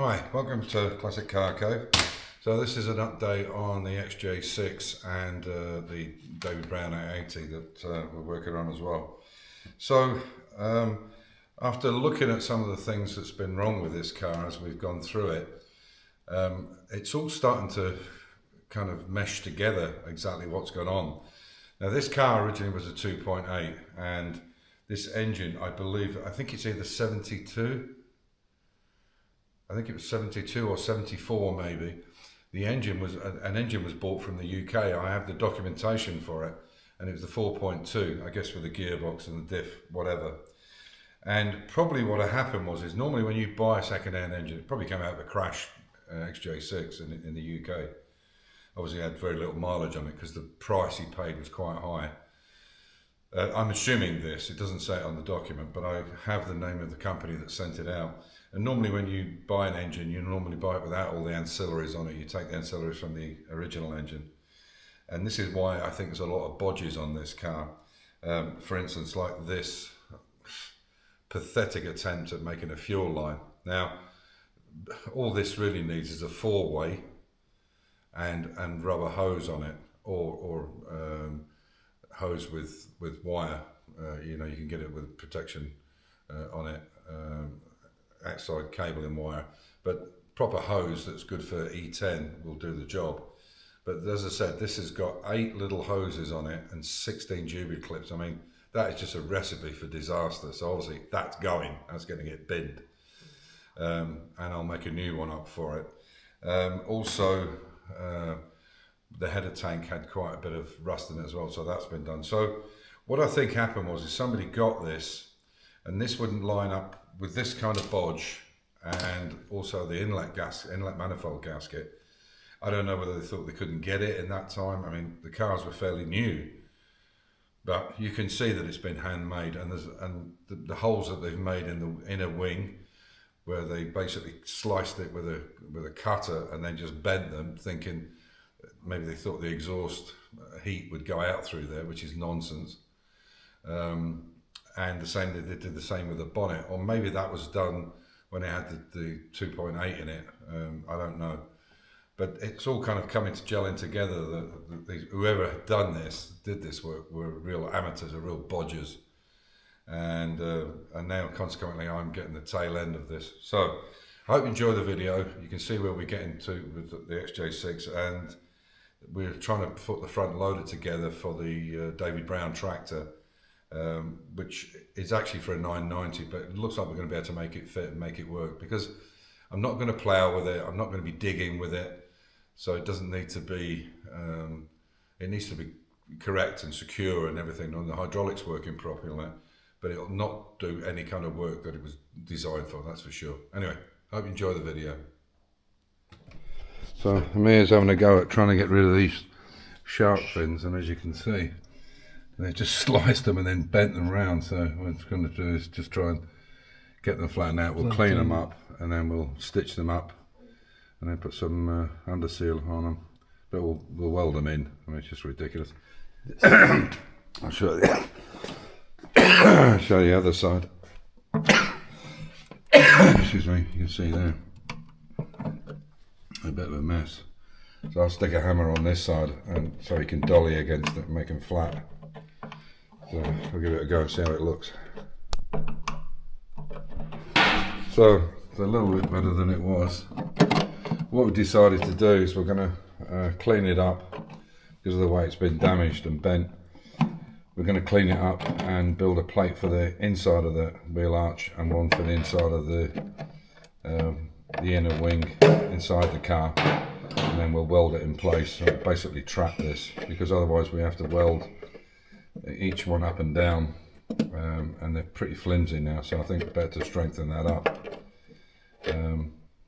Hi, welcome to Classic Car Cove. So this is an update on the XJ6 and the David Brown 880 that we're working on as well. So after looking at some of the things that's been wrong with this car as we've gone through it, it's all starting to kind of mesh together exactly what's going on. Now this car originally was a 2.8 and this engine, I think it's either 72. I think it was 72 or 74 maybe. The engine was, an engine was bought from the UK. I have the documentation for it, and it was the 4.2, I guess with the gearbox and the diff, whatever. And probably what had happened is normally when you buy a second-hand engine, it probably came out of a crash XJ6 in the UK. Obviously it had very little mileage on it because the price he paid was quite high. I'm assuming this, it doesn't say it on the document, but I have the name of the company that sent it out. And normally when you buy an engine, you normally buy it without all the ancillaries on it. You take the ancillaries from the original engine. And this is why I think there's a lot of bodges on this car. For instance, like this pathetic attempt at making a fuel line. Now, all this really needs is a four-way and rubber hose on it, or hose with wire. You can get it with protection on it. Outside cable and wire, but proper hose that's good for E10 will do the job. But as I said, this has got 8 little hoses on it and 16 Jubilee clips. I mean, that is just a recipe for disaster. So obviously that's going to get binned, and I'll make a new one up for it. Also, the header tank had quite a bit of rust in it as well, so that's been done. So what I think happened is somebody got this, and this wouldn't line up with this kind of bodge, and also the inlet manifold gasket. I don't know whether they thought they couldn't get it in that time. I mean, the cars were fairly new, but you can see that it's been handmade, and the holes that they've made in the inner wing, where they basically sliced it with a cutter and then just bent them, thinking maybe they thought the exhaust heat would go out through there, which is nonsense. And they did the same with the bonnet, or maybe that was done when they had the 2.8 in it. I don't know, but it's all kind of coming to gelling together. Whoever had did this work were real amateurs, or real bodgers, and now consequently I'm getting the tail end of this. So I hope you enjoy the video. You can see where we're getting to with the XJ6, and we're trying to put the front loader together for the David Brown tractor. Which is actually for a 990, but it looks like we're going to be able to make it fit and make it work, because I'm not going to plough with it, I'm not going to be digging with it, so it doesn't need to be, it needs to be correct and secure and everything, and the hydraulics working properly on it, but it'll not do any kind of work that it was designed for, that's for sure. Anyway, I hope you enjoy the video. So Amir's having a go at trying to get rid of these shark fins, and as you can see, they just sliced them and then bent them round. So what it's going to do is just try and get them flattened out. We'll clean them up and then we'll stitch them up and then put some under seal on them. But we'll weld them in. I mean, it's just ridiculous. I'll show you. Show you the other side. Excuse me. You can see there a bit of a mess. So I'll stick a hammer on this side, and so you can dolly against it and make them flat. So I'll give it a go and see how it looks. So it's a little bit better than it was. What we decided to do is we're going to clean it up because of the way it's been damaged and bent. We're going to clean it up and build a plate for the inside of the wheel arch and one for the inside of the inner wing inside the car, and then we'll weld it in place. So basically trap this, because otherwise we have to weld each one up and down, and they're pretty flimsy now, so I think it's better to strengthen that up.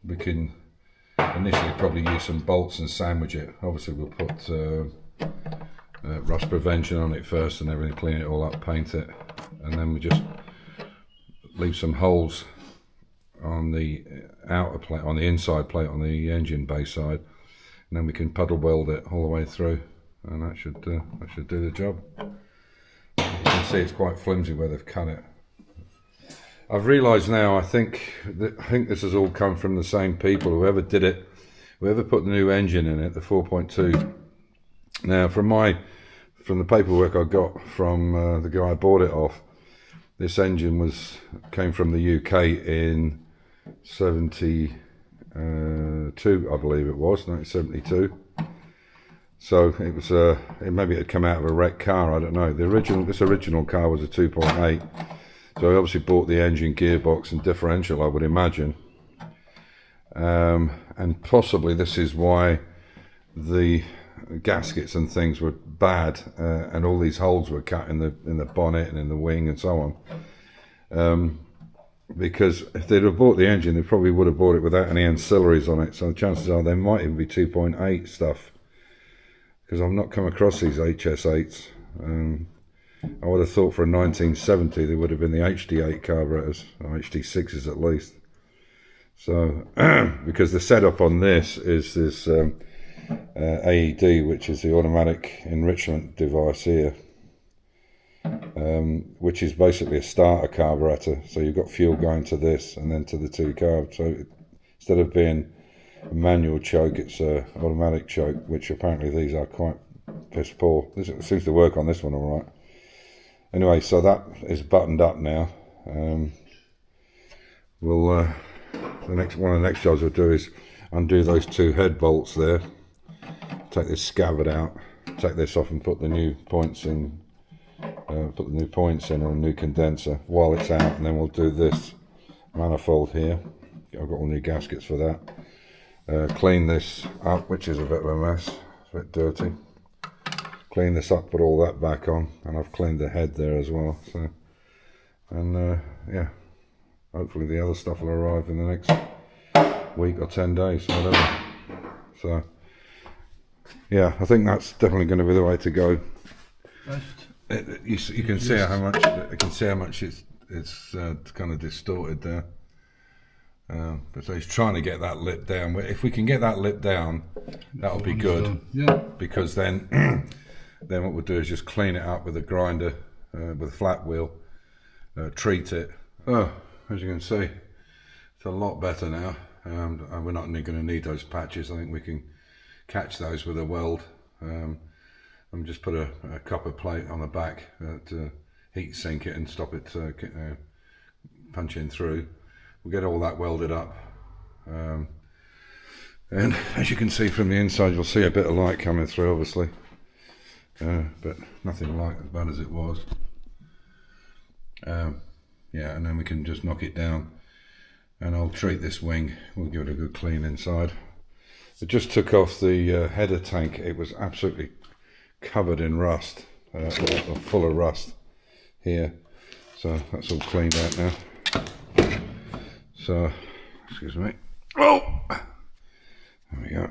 We can initially probably use some bolts and sandwich it. Obviously we'll put rust prevention on it first and everything, clean it all up, paint it, and then we just leave some holes on the outer plate, on the inside plate on the engine bay side, and then we can puddle weld it all the way through, and that should do the job. You can see it's quite flimsy where they've cut it. I've realised now, I think this has all come from the same people, whoever did it, whoever put the new engine in it, the 4.2. Now from the paperwork I got from the guy I bought it off, this engine came from the UK in 72, I believe it was, 1972. So it was maybe it had come out of a wrecked car, I don't know. This original car was a 2.8. So I obviously bought the engine, gearbox and differential, I would imagine. And possibly this is why the gaskets and things were bad, and all these holes were cut in the bonnet and in the wing and so on. Because if they'd have bought the engine, they probably would have bought it without any ancillaries on it. So the chances are there might even be 2.8 stuff, because I've not come across these HS8s. I would have thought for a 1970 there would have been the HD8 carburetors, or HD6s at least. So, because the setup on this is this AED, which is the automatic enrichment device here, which is basically a starter carburetor. So you've got fuel going to this and then to the two carbs. So instead of being a manual choke, it's an automatic choke, which apparently these are quite piss poor. This seems to work on this one all right. Anyway, so that is buttoned up now. One of the next jobs we'll do is undo those two head bolts there, take this scabbard out, take this off and put the new points in, on a new condenser while it's out, and then we'll do this manifold here. I've got all new gaskets for that. Clean this up, which is a bit of a mess, it's a bit dirty. Clean this up, put all that back on, and I've cleaned the head there as well. So, and yeah, hopefully the other stuff will arrive in the next week or 10 days, whatever. So, yeah, I think that's definitely going to be the way to go. You can see how much. You can see how much it's kind of distorted there. But so he's trying to get that lip down. If we can get that lip down, that'll be good. Yeah. Because then. Then what we'll do is just clean it up with a grinder, with a flat wheel, treat it. Oh, as you can see, it's a lot better now. And we're not going to need those patches. I think we can catch those with a weld. And just put a copper plate on the back to heat sink it and stop it punching through. We'll get all that welded up. And as you can see from the inside, you'll see a bit of light coming through, obviously. But nothing like as bad as it was. Yeah, and then we can just knock it down, and I'll treat this wing. We'll give it a good clean inside. I just took off the header tank. It was absolutely covered in rust, or full of rust here. So that's all cleaned out now. So, excuse me. Oh, there we go.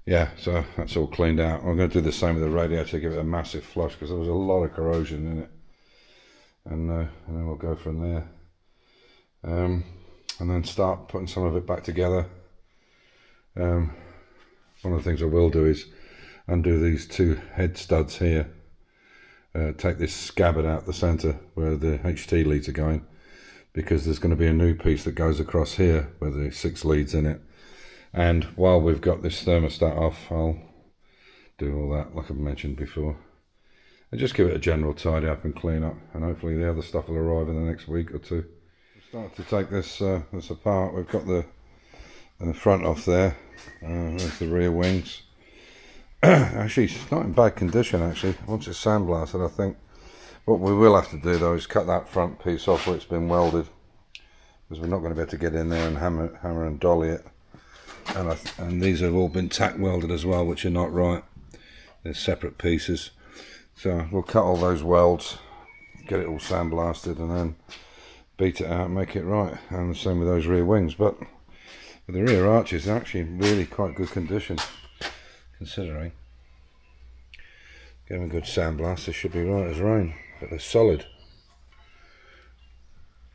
Yeah, so that's all cleaned out. I'm going to do the same with the radiator, give it a massive flush, because there was a lot of corrosion in it. And then we'll go from there. And then start putting some of it back together. One of the things I will do is undo these two head studs here. Take this scabbard out the centre where the HT leads are going, because there's going to be a new piece that goes across here with the 6 leads in it. And while we've got this thermostat off, I'll do all that like I've mentioned before. And just give it a general tidy up and clean up, and hopefully the other stuff will arrive in the next week or two. Start to take this apart. We've got the front off there. There's the rear wings. Actually, it's not in bad condition actually. Once it's sandblasted, I think. What we will have to do though is cut that front piece off where it's been welded, because we're not going to be able to get in there and hammer and dolly it. And these have all been tack welded as well, which are not right. They're separate pieces. So we'll cut all those welds, get it all sandblasted, and then beat it out and make it right. And the same with those rear wings. But with the rear arches, they're actually in really quite good condition, considering. Give them a good sandblast, they should be right as rain. But they're solid.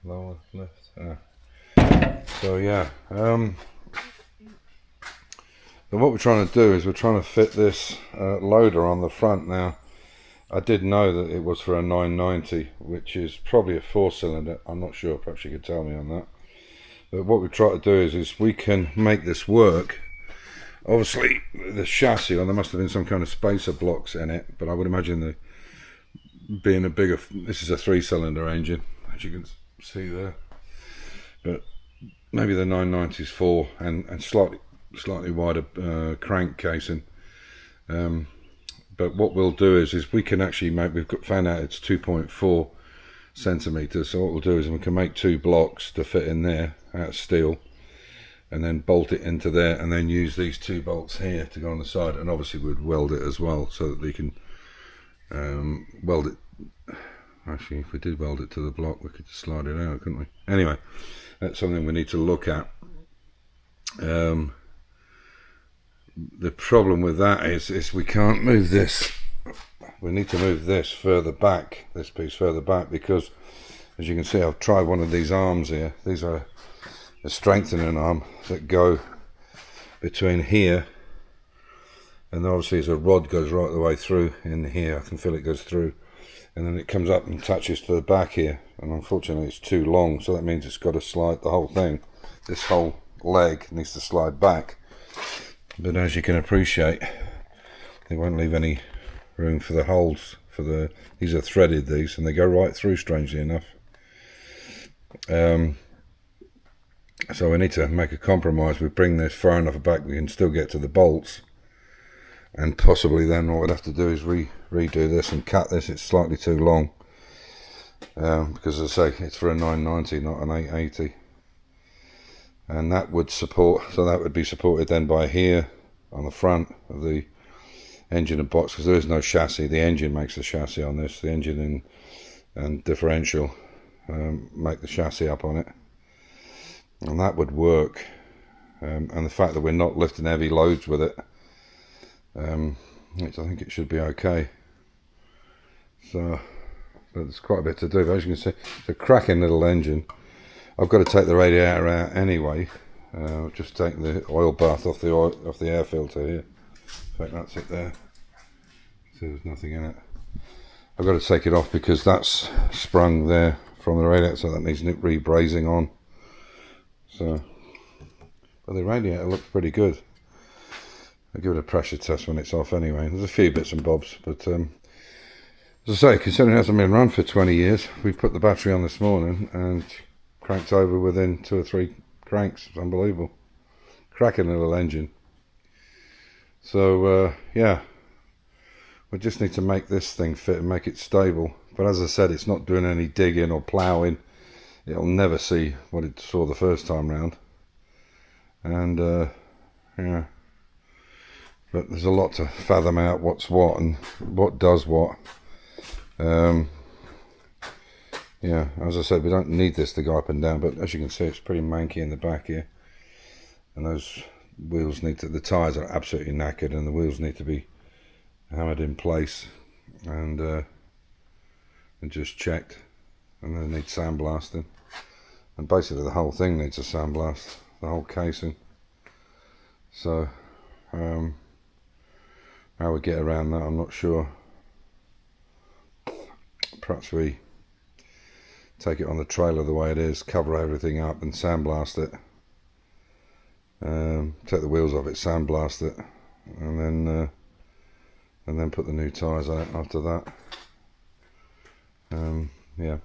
Lower left. So yeah. Then what we're trying to do is we're trying to fit this loader on the front now. I did know that it was for a 990, which is probably a 4-cylinder. I'm not sure, perhaps you could tell me on that. But what we try to do is we can make this work. Obviously, the chassis, or there must have been some kind of spacer blocks in it, but I would imagine the being a bigger, this is a 3-cylinder engine, as you can see there. But maybe the 990 is 4 and slightly wider crank casing. But what we'll do is we can actually make, found out it's 2.4 centimeters. So what we'll do is we can make 2 blocks to fit in there out of steel, and then bolt it into there, and then use these 2 bolts here to go on the side. And obviously we'd weld it as well, so that we can weld it. Actually, if we did weld it to the block, we could just slide it out, couldn't we? Anyway, that's something we need to look at. The problem with that is we can't move this. We need to move this further back, this piece further back, because as you can see, I've tried one of these arms here. These are a strengthening arm that go between here, and obviously as a rod goes right the way through in here, I can feel it goes through, and then it comes up and touches to the back here, and unfortunately it's too long, so that means it's got to slide, the whole thing, this whole leg needs to slide back. But as you can appreciate, they won't leave any room for the holes for the, these are threaded, these, and they go right through, strangely enough. So we need to make a compromise. We bring this far enough back we can still get to the bolts, and possibly then what we'd have to do is redo this and cut this. It's slightly too long, because as I say, it's for a 990, not an 880. And that would support, so that would be supported then by here on the front of the engine and box, because there is no chassis. The engine makes the chassis on this. The engine and differential make the chassis up on it, and that would work. And the fact that we're not lifting heavy loads with it, which I think it should be okay. So, but there's quite a bit to do. But as you can see, it's a cracking little engine. I've got to take the radiator out anyway. Just take the oil bath off the air filter here. In fact, that's it there. See, there's nothing in it. I've got to take it off because that's sprung there from the radiator, so that needs re-brazing on. So, but the radiator looks pretty good. I'll give it a pressure test when it's off anyway. There's a few bits and bobs, but as I say, considering it hasn't been run for 20 years, we put the battery on this morning and cranked over within 2 or 3 cranks. It's unbelievable. Cracking little engine. So yeah, we just need to make this thing fit and make it stable. But as I said, it's not doing any digging or ploughing. It'll never see what it saw the first time round. And yeah, but there's a lot to fathom out what's what and what does what. Yeah, as I said, we don't need this to go up and down, but as you can see, it's pretty manky in the back here, and those wheels need to, the tyres are absolutely knackered, and the wheels need to be hammered in place and just checked, and they need sandblasting, and basically the whole thing needs a sandblast, the whole casing. So how we get around that, I'm not sure. Perhaps we take it on the trailer the way it is, cover everything up and sandblast it. Take the wheels off it, sandblast it, and then put the new tyres out after that. Yeah.